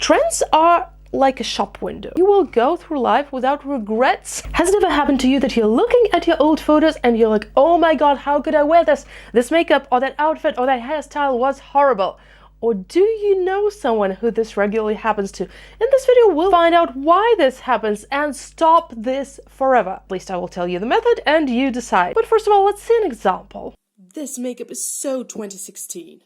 Trends are like a shop window. You will go through life without regrets. Has it ever happened to you that you're looking at your old photos and you're like, oh my god, how could I wear this? This makeup or that outfit or that hairstyle was horrible. Or do you know someone who this regularly happens to? In this video, we'll find out why this happens and stop this forever. At least I will tell you the method and you decide. But first of all, let's see an example. This makeup is so 2016.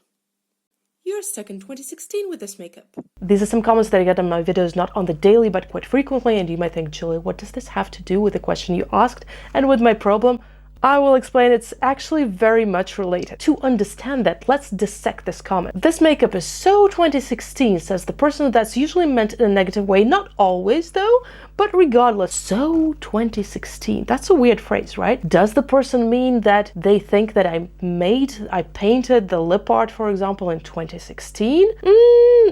You're stuck in 2016 with this makeup. These are some comments that I get on my videos, not on the daily, but quite frequently. And you might think, Julia, what does this have to do with the question you asked and with my problem? I will explain. It's actually very much related. To understand that, let's dissect this comment. This makeup is so 2016, says the person. That's usually meant in a negative way. Not always, though, but regardless. So 2016. That's a weird phrase, right? Does the person mean that they think that I painted the lip art, for example, in 2016?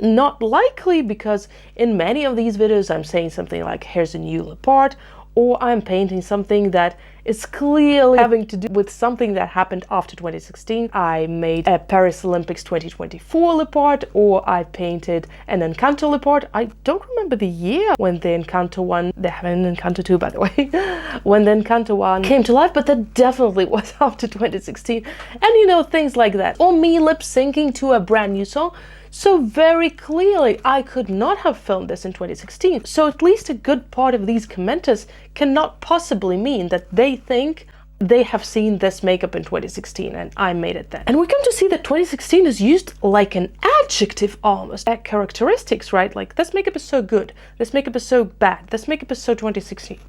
Not likely, because in many of these videos, I'm saying something like, here's a new lip art, or I'm painting something that is clearly having to do with something that happened after 2016. I made a Paris Olympics 2024 lip art, or I painted an Encanto lip art. I don't remember the year when the Encanto one, they have an Encanto 2 by the way, when the Encanto one came to life, but that definitely was after 2016. And you know, things like that. Or me lip syncing to a brand new song. So very clearly, I could not have filmed this in 2016. So at least a good part of these commenters cannot possibly mean that they think they have seen this makeup in 2016 and I made it then. And we come to see that 2016 is used like an adjective almost, at characteristics, right? Like, this makeup is so good, this makeup is so bad, this makeup is so 2016.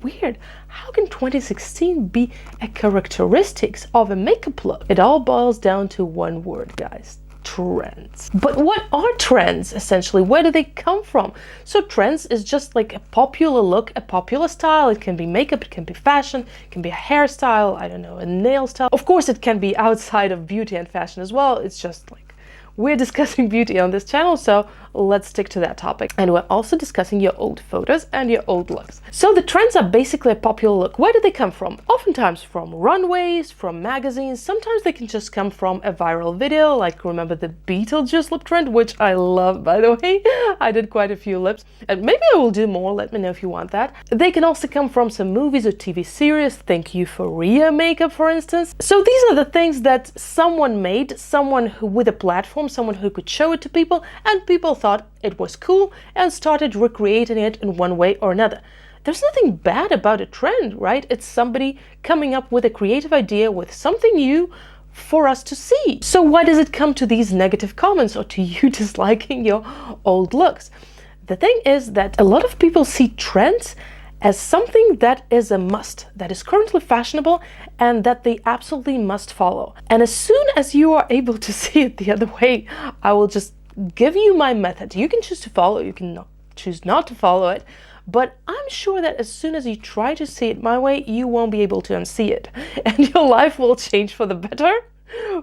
Weird. How can 2016 be a characteristics of a makeup look? It all boils down to one word, guys. Trends. But what are trends essentially? Where do they come from? So trends is just like a popular look, a popular style. It can be makeup, it can be fashion, it can be a hairstyle, I don't know, a nail style. Of course, it can be outside of beauty and fashion as well. It's just like, we're discussing beauty on this channel, so let's stick to that topic. And we're also discussing your old photos and your old looks. So the trends are basically a popular look. Where do they come from? Oftentimes from runways, from magazines. Sometimes they can just come from a viral video, like remember the Beetlejuice lip trend, which I love, by the way. I did quite a few lips, and maybe I will do more. Let me know if you want that. They can also come from some movies or TV series. Think Euphoria makeup, for instance. So these are the things that someone made, someone who with a platform, someone who could show it to people, and people thought it was cool and started recreating it in one way or another. There's nothing bad about a trend, right? It's somebody coming up with a creative idea with something new for us to see. So why does it come to these negative comments or to you disliking your old looks? The thing is that a lot of people see trends as something that is a must, that is currently fashionable and that they absolutely must follow. And as soon as you are able to see it the other way, I will just give you my method. You can choose to follow, you can choose not to follow it, but I'm sure that as soon as you try to see it my way, you won't be able to unsee it, and your life will change for the better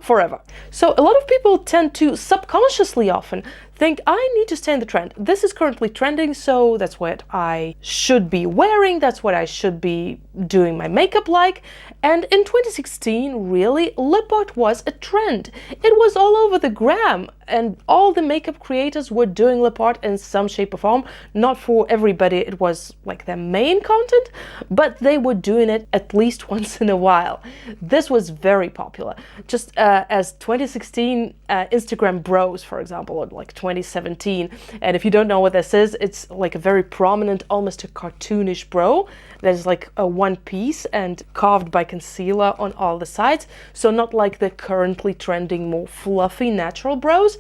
forever. So a lot of people tend to subconsciously often think, I need to stay in the trend. This is currently trending, so that's what I should be wearing, that's what I should be doing my makeup like. And in 2016, really, lip art was a trend. It was all over the gram, and all the makeup creators were doing lip art in some shape or form. Not for everybody, it was like their main content, but they were doing it at least once in a while. This was very popular. Just as 2016 Instagram bros, for example, or like 2017. And if you don't know what this is, it's like a very prominent, almost a cartoonish brow that is like a one piece and carved by concealer on all the sides. So not like the currently trending, more fluffy natural brows.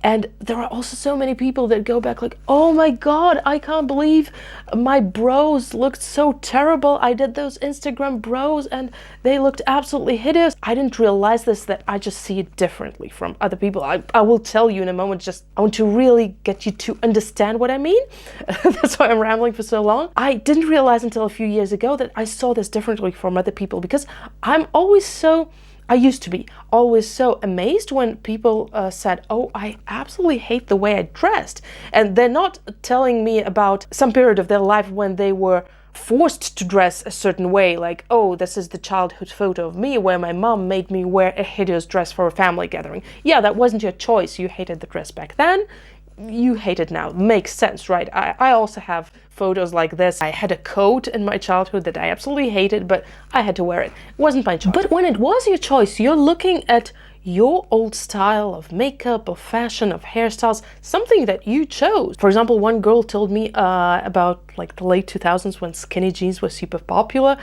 And there are also so many people that go back like, oh my god, I can't believe my brows looked so terrible. I did those Instagram brows and they looked absolutely hideous. I didn't realize this, that I just see it differently from other people. I will tell you in a moment, just I want to really get you to understand what I mean. That's why I'm rambling for so long. I didn't realize until a few years ago that I saw this differently from other people, because I used to be always so amazed when people said, oh, I absolutely hate the way I dressed. And they're not telling me about some period of their life when they were forced to dress a certain way, like, oh, this is the childhood photo of me where my mom made me wear a hideous dress for a family gathering. Yeah, that wasn't your choice. You hated the dress back then. you hate it now. Makes sense, right? I also have photos like this. I had a coat in my childhood that I absolutely hated, but I had to wear it. It wasn't my choice. But when it was your choice, you're looking at your old style of makeup, of fashion, of hairstyles, something that you chose. For example, one girl told me about like the late 2000s when skinny jeans were super popular,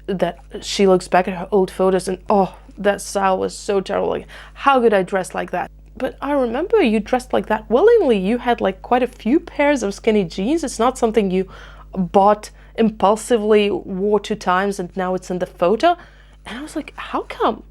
that she looks back at her old photos and, oh, that style was so terrible. Like, how could I dress like that? But I remember you dressed like that willingly. You had like quite a few pairs of skinny jeans. It's not something you bought impulsively, wore 2 times, and now it's in the photo. And I was like, how come?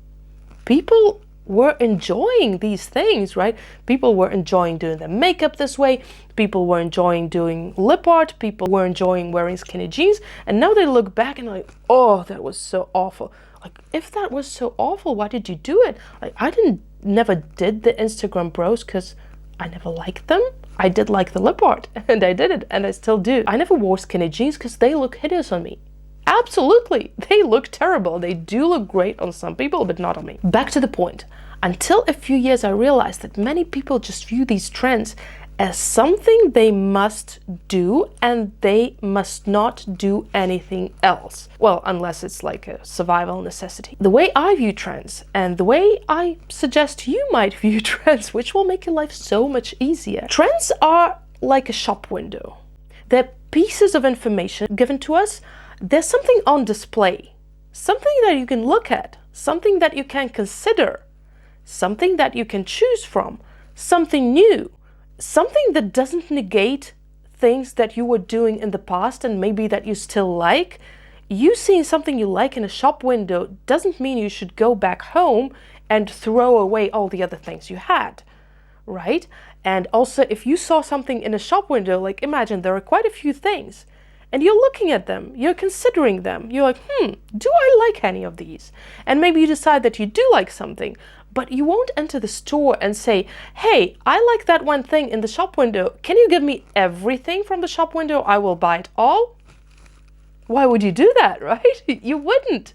People were enjoying these things, right? People were enjoying doing their makeup this way. People were enjoying doing lip art. People were enjoying wearing skinny jeans. And now they look back and like, oh, that was so awful. Like, if that was so awful, why did you do it? Like, never did the Instagram bros because I never liked them. I did like the lip art and I did it and I still do. I never wore skinny jeans because they look hideous on me. Absolutely, they look terrible. They do look great on some people, but not on me. Back to the point. Until a few years, I realized that many people just view these trends as something they must do and they must not do anything else. Well, unless it's like a survival necessity. The way I view trends and the way I suggest you might view trends, which will make your life so much easier. Trends are like a shop window. They're pieces of information given to us. There's something on display, something that you can look at, something that you can consider, something that you can choose from, something new, something that doesn't negate things that you were doing in the past and maybe that you still like. You seeing something you like in a shop window doesn't mean you should go back home and throw away all the other things you had, right? And also, if you saw something in a shop window, like imagine there are quite a few things, and you're looking at them, you're considering them, you're like, do I like any of these? And maybe you decide that you do like something, but you won't enter the store and say, hey, I like that one thing in the shop window. Can you give me everything from the shop window? I will buy it all. Why would you do that, right? You wouldn't.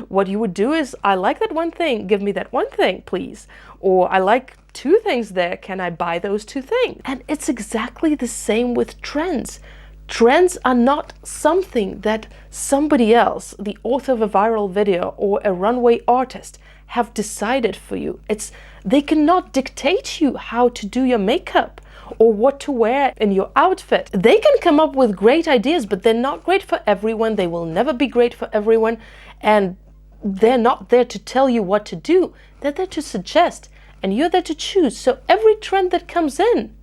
What you would do is, I like that one thing, give me that one thing, please. Or I like 2 things there, can I buy those 2 things? And it's exactly the same with trends. Trends are not something that somebody else, the author of a viral video or a runway artist, have decided for you. They cannot dictate you how to do your makeup or what to wear in your outfit. They can come up with great ideas, but they're not great for everyone. They will never be great for everyone. And they're not there to tell you what to do. They're there to suggest, and you're there to choose. So every trend that comes in,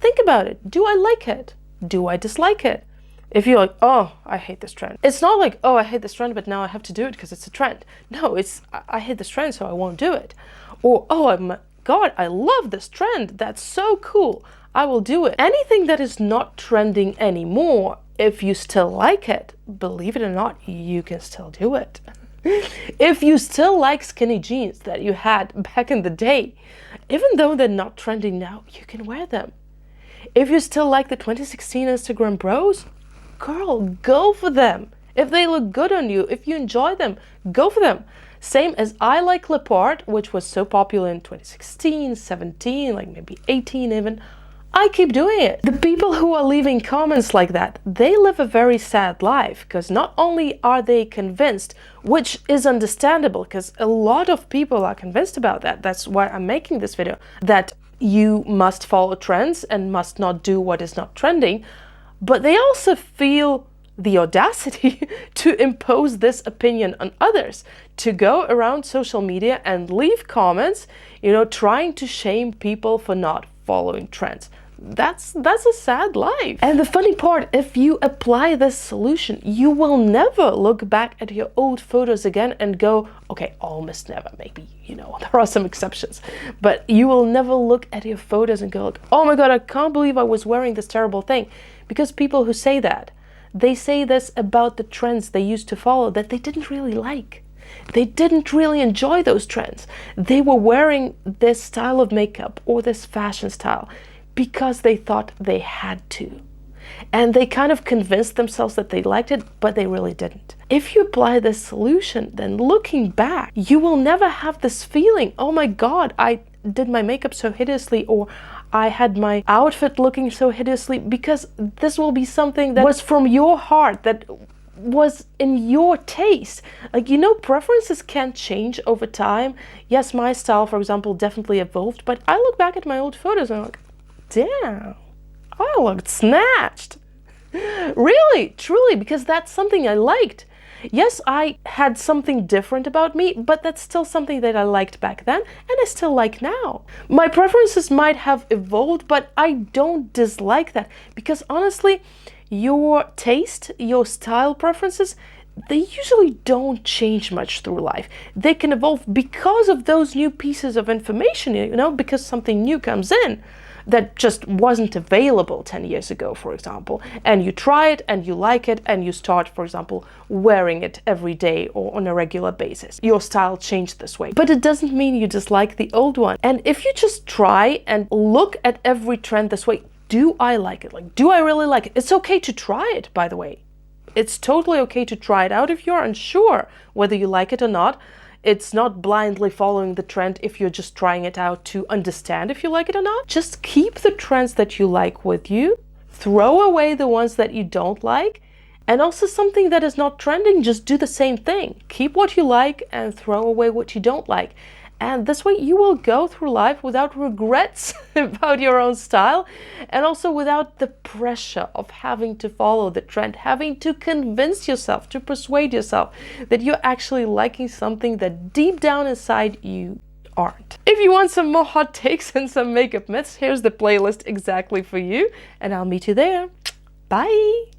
think about it. Do I like it? Do I dislike it? If you're like, oh, I hate this trend. It's not like, oh, I hate this trend, but now I have to do it because it's a trend. No, it's, I hate this trend, so I won't do it. Or, oh, my God, I love this trend. That's so cool. I will do it. Anything that is not trending anymore, if you still like it, believe it or not, you can still do it. If you still like skinny jeans that you had back in the day, even though they're not trending now, you can wear them. If you still like the 2016 Instagram bros, girl, go for them. If they look good on you, if you enjoy them, go for them. Same as I like lip art, which was so popular in 2016, 17, like maybe 18 even. I keep doing it. The people who are leaving comments like that, they live a very sad life, because not only are they convinced, which is understandable, because a lot of people are convinced about that. That's why I'm making this video, that you must follow trends and must not do what is not trending. But they also feel the audacity to impose this opinion on others, to go around social media and leave comments, trying to shame people for not following trends. That's a sad life. And the funny part, if you apply this solution, you will never look back at your old photos again and go, okay, almost never, maybe, there are some exceptions, but you will never look at your photos and go like, oh my God, I can't believe I was wearing this terrible thing. Because people who say that, they say this about the trends they used to follow that they didn't really like. They didn't really enjoy those trends. They were wearing this style of makeup or this fashion style because they thought they had to. And they kind of convinced themselves that they liked it, but they really didn't. If you apply this solution, then looking back, you will never have this feeling, oh my God, I did my makeup so hideously, or I had my outfit looking so hideously, because this will be something that was from your heart, that was in your taste. Like, you know, preferences can change over time. Yes, my style, for example, definitely evolved, but I look back at my old photos and I'm like, damn, I looked snatched. Really, truly, because that's something I liked. Yes, I had something different about me, but that's still something that I liked back then and I still like now. My preferences might have evolved, but I don't dislike that, because honestly, your taste, your style preferences, they usually don't change much through life. They can evolve because of those new pieces of information, you know, because something new comes in that just wasn't available 10 years ago, for example, and you try it and you like it and you start, for example, wearing it every day or on a regular basis. Your style changed this way, but it doesn't mean you dislike the old one. And if you just try and look at every trend this way, do I like it? Like, do I really like it? It's okay to try it, by the way. It's totally okay to try it out if you're unsure whether you like it or not. It's not blindly following the trend if you're just trying it out to understand if you like it or not. Just keep the trends that you like with you, throw away the ones that you don't like, and also something that is not trending, just do the same thing. Keep what you like and throw away what you don't like. And this way you will go through life without regrets about your own style, and also without the pressure of having to follow the trend, having to convince yourself, to persuade yourself that you're actually liking something that deep down inside you aren't. If you want some more hot takes and some makeup myths, here's the playlist exactly for you, and I'll meet you there. Bye!